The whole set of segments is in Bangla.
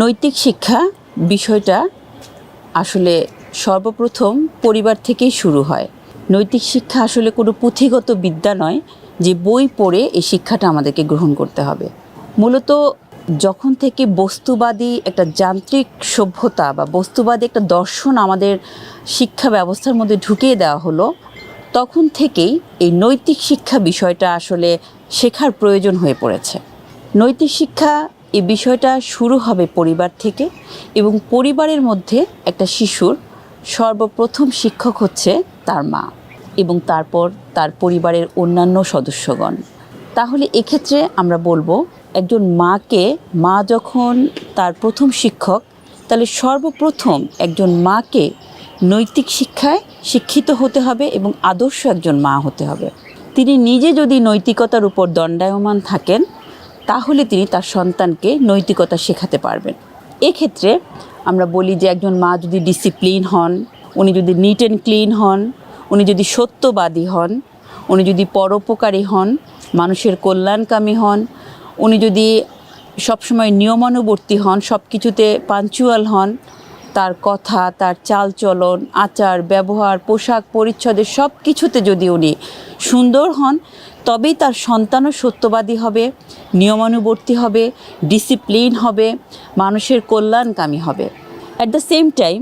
নৈতিক শিক্ষা বিষয়টা আসলে সর্বপ্রথম পরিবার থেকেই শুরু হয়। নৈতিক শিক্ষা আসলে কোনো পুঁথিগত বিদ্যা নয় যে বই পড়ে এই শিক্ষাটা আমাদেরকে গ্রহণ করতে হবে। মূলত যখন থেকে বস্তুবাদী একটা যান্ত্রিক সভ্যতা বা বস্তুবাদী একটা দর্শন আমাদের শিক্ষা ব্যবস্থার মধ্যে ঢুকিয়ে দেওয়া হলো, তখন থেকেই এই নৈতিক শিক্ষা বিষয়টা আসলে শেখার প্রয়োজন হয়ে পড়েছে। নৈতিক শিক্ষা এই বিষয়টা শুরু হবে পরিবার থেকে, এবং পরিবারের মধ্যে একটা শিশুর সর্বপ্রথম শিক্ষক হচ্ছে তার মা এবং তারপর তার পরিবারের অন্যান্য সদস্যগণ। তাহলে এক্ষেত্রে আমরা বলবো, একজন মা যখন তার প্রথম শিক্ষক, তাহলে সর্বপ্রথম একজন মাকে নৈতিক শিক্ষায় শিক্ষিত হতে হবে এবং আদর্শ একজন মা হতে হবে। তিনি নিজে যদি নৈতিকতার উপর দণ্ডায়মান থাকেন, তাহলে তিনি তার সন্তানকে নৈতিকতা শেখাতে পারবেন। এক্ষেত্রে আমরা বলি যে একজন মা যদি ডিসিপ্লিন হন, উনি যদি নিট অ্যান্ড ক্লিন হন, উনি যদি সত্যবাদী হন, উনি যদি পরোপকারী হন, মানুষের কল্যাণকামী হন, উনি যদি সবসময় নিয়মানুবর্তী হন, সব কিছুতে পাঞ্চুয়াল হন, তার কথা, তার চালচলন, আচার ব্যবহার, পোশাক পরিচ্ছদের সব কিছুতে যদি উনি সুন্দর হন, তবেই তার সন্তানও সত্যবাদী হবে, নিয়মানুবর্তী হবে, ডিসিপ্লিন হবে, মানুষের কল্যাণকামী হবে। অ্যাট দ্য সেম টাইম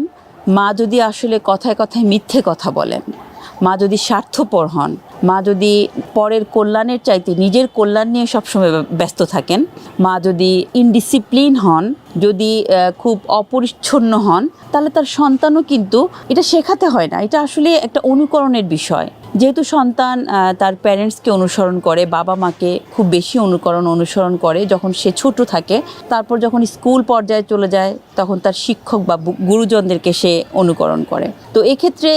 মা যদি আসলে কথায় কথায় মিথ্যে কথা বলেন, মা যদি স্বার্থপর হন, মা যদি পরের কল্যাণের চাইতে নিজের কল্যাণ নিয়ে সবসময় ব্যস্ত থাকেন, মা যদি ইনডিসিপ্লিন হন, যদি খুব অপরিচ্ছন্ন হন, তাহলে তার সন্তানও কিন্তু এটা শেখাতে হয় না, এটা আসলে একটা অনুকরণের বিষয়। যেহেতু সন্তান তার প্যারেন্টসকে অনুসরণ করে, বাবা মাকে খুব বেশি অনুসরণ করে যখন সে ছোট থাকে, তারপর যখন স্কুল পর্যায়ে চলে যায় তখন তার শিক্ষক বা গুরুজনদেরকে সে অনুকরণ করে। তো এক্ষেত্রে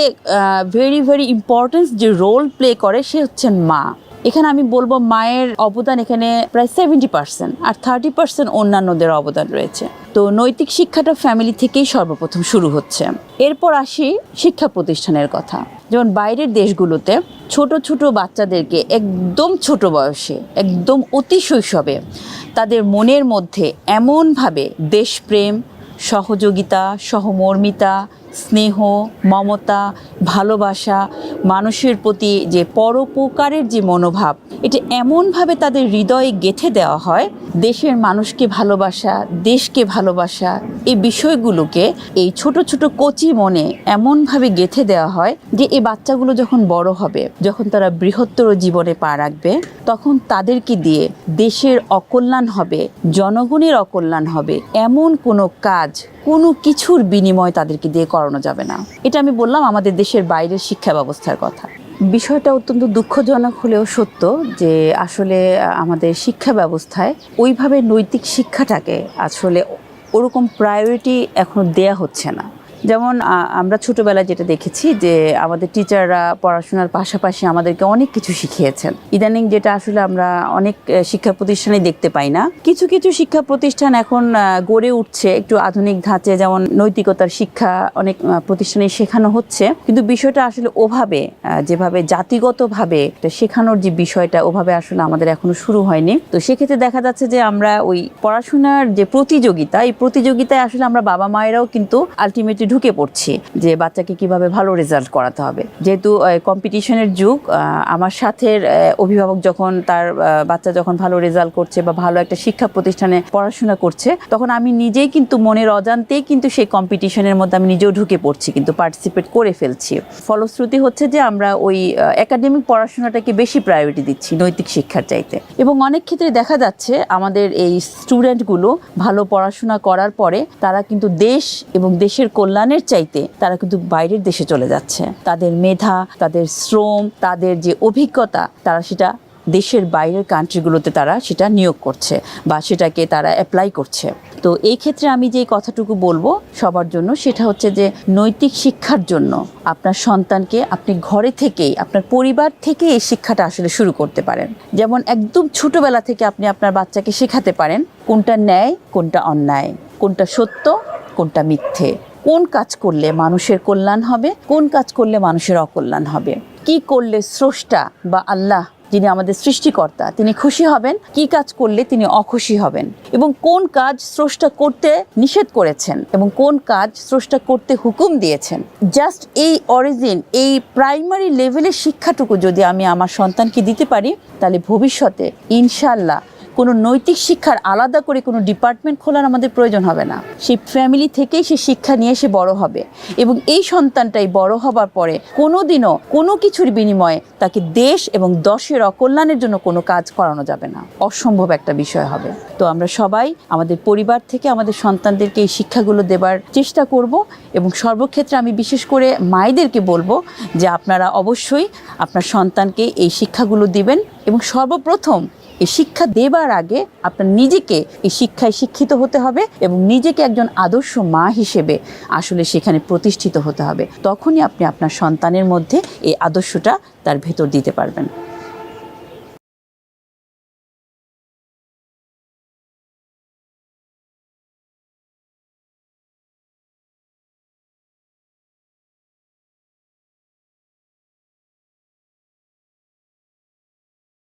ভেরি ভেরি ইম্পর্টেন্স যে রোল প্লে করে সে হচ্ছেন মা। এখানে আমি বলবো মায়ের অবদান এখানে প্রায় 70%, আর 30% অন্যান্যদের অবদান রয়েছে। তো নৈতিক শিক্ষাটা ফ্যামিলি থেকেই সর্বপ্রথম শুরু হচ্ছে। এরপর আসি শিক্ষা প্রতিষ্ঠানের কথা। যেমন বাইরের দেশগুলোতে ছোট ছোট বাচ্চাদেরকে একদম ছোট বয়সে, একদম অতি শৈশবে তাদের মনের মধ্যে এমনভাবে দেশপ্রেম, সহযোগিতা, সহমর্মিতা, স্নেহ, মমতা, ভালোবাসা, মানুষের প্রতি যে পরোপকারের যে মনোভাব, এটা এমনভাবে তাদের হৃদয়ে গেঁথে দেওয়া হয়, দেশের মানুষকে ভালোবাসা, দেশকে ভালোবাসা, এই বিষয়গুলোকে এই ছোট ছোট কচি মনে এমনভাবে গেঁথে দেওয়া হয় যে এই বাচ্চাগুলো যখন বড় হবে, যখন তারা বৃহত্তর জীবনে পা রাখবে, তখন তাদেরকে দিয়ে দেশের অকল্যাণ হবে, জনগণের অকল্যাণ হবে, এমন কোনো কাজ, কোনো কিছুর বিনিময় তাদেরকে দিয়ে করানো যাবে না। এটা আমি বললাম আমাদের দেশের বাইরের শিক্ষা ব্যবস্থার কথা। বিষয়টা অত্যন্ত দুঃখজনক হলেও সত্য যে আসলে আমাদের শিক্ষা ব্যবস্থায় ওইভাবে নৈতিক শিক্ষাটাকে আসলে ওরকম প্রায়োরিটি এখনো দেয়া হচ্ছে না। যেমন আমরা ছোটোবেলায় যেটা দেখেছি যে আমাদের টিচাররা পড়াশোনার পাশাপাশি আমাদেরকে অনেক কিছু শিখিয়েছেন। ইদানিং যেটা আসলে আমরা অনেক শিক্ষা প্রতিষ্ঠানে দেখতে পাই না। কিছু কিছু শিক্ষা প্রতিষ্ঠান এখন গড়ে উঠছে একটু আধুনিক ধাঁচে, যেমন নৈতিকতার শিক্ষা অনেক প্রতিষ্ঠানে শেখানো হচ্ছে, কিন্তু বিষয়টা আসলে ওভাবে যেভাবে জাতিগতভাবে শেখানোর যে বিষয়টা ওভাবে আসলে আমাদের এখনো শুরু হয়নি। তো সেক্ষেত্রে দেখা যাচ্ছে যে আমরা ওই পড়াশোনার যে প্রতিযোগিতা, এই প্রতিযোগিতায় আসলে আমরা বাবা মায়েরাও কিন্তু আলটিমেটলি ঢুকে পড়ছি যে বাচ্চাকে কিভাবে ভালো রেজাল্ট করাতে হবে। যেহেতু কম্পিটিশনের যুগ, আমার সাথে অভিভাবক যখন তার বাচ্চা যখন ভালো রেজাল্ট করছে বা ভালো একটা শিক্ষা প্রতিষ্ঠানে পড়াশোনা করছে, তখন আমি নিজেই কিন্তু মনের অজান্তেই কিন্তু সেই কম্পিটিশনের মধ্যে আমি নিজেও ঢুকে পড়ছি, কিন্তু পার্টিসিপেট করে ফেলছি। ফলশ্রুতি হচ্ছে যে আমরা ওই একাডেমিক পড়াশোনাটাকে বেশি প্রায়োরিটি দিচ্ছি নৈতিক শিক্ষার চাইতে। এবং অনেক ক্ষেত্রে দেখা যাচ্ছে আমাদের এই স্টুডেন্টগুলো ভালো পড়াশোনা করার পরে তারা কিন্তু দেশ এবং দেশের কল্যাণের চাইতে তারা কিন্তু বাইরের দেশে চলে যাচ্ছে। তাদের মেধা, তাদের শ্রম, তাদের যে অভিজ্ঞতা, তারা সেটা দেশের বাইরের কান্ট্রিগুলোতে তারা সেটা নিয়োগ করছে বা সেটাকে তারা অ্যাপ্লাই করছে। তো এই ক্ষেত্রে আমি যে কথাটুকু বলবো সবার জন্য, সেটা হচ্ছে যে নৈতিক শিক্ষার জন্য আপনার সন্তানকে আপনি ঘরে থেকেই, আপনার পরিবার থেকে এই শিক্ষাটা আসলে শুরু করতে পারেন। যেমন একদম ছোটবেলা থেকে আপনি আপনার বাচ্চাকে শেখাতে পারেন কোনটা ন্যায়, কোনটা অন্যায়, কোনটা সত্য, কোনটা মিথ্যে, কোন কাজ করলে মানুষের কল্যাণ হবে, কোন কাজ করলে মানুষের অকল্যাণ হবে, কি করলে স্রষ্টা বা আল্লাহ যিনি আমাদের সৃষ্টিকর্তা, তিনি খুশি হবেন, কি কাজ করলে তিনি অখুশি হবেন, এবং কোন কাজ স্রষ্টা করতে নিষেধ করেছেন এবং কোন কাজ স্রষ্টা করতে হুকুম দিয়েছেন। জাস্ট এই অরিজিন, এই প্রাইমারি লেভেলের শিক্ষাটুকু যদি আমি আমার সন্তানকে দিতে পারি, তাহলে ভবিষ্যতে ইনশাআল্লাহ কোনো নৈতিক শিক্ষার আলাদা করে কোনো ডিপার্টমেন্ট খোলার আমাদের প্রয়োজন হবে না। সেই ফ্যামিলি থেকেই সে শিক্ষা নিয়ে সে বড় হবে, এবং এই সন্তানটাই বড় হবার পরে কোনো দিনও কোনো কিছুর বিনিময়ে তাকে দেশ এবং দশের অকল্যাণের জন্য কোনো কাজ করানো যাবে না, অসম্ভব একটা বিষয় হবে। তো আমরা সবাই আমাদের পরিবার থেকে আমাদের সন্তানদেরকে এই শিক্ষাগুলো দেবার চেষ্টা করব, এবং সর্বক্ষেত্রে আমি বিশেষ করে মায়েদেরকে বলবো যে আপনারা অবশ্যই আপনার সন্তানকে এই শিক্ষাগুলো দিবেন, এবং সর্বপ্রথম এই শিক্ষা দেবার আগে আপনার নিজেকে এই শিক্ষায় শিক্ষিত হতে হবে এবং নিজেকে একজন আদর্শ মা হিসেবে আসলে সেখানে প্রতিষ্ঠিত হতে হবে। তখনই আপনি আপনার সন্তানের মধ্যে এই আদর্শটা তার ভেতর দিতে পারবেন।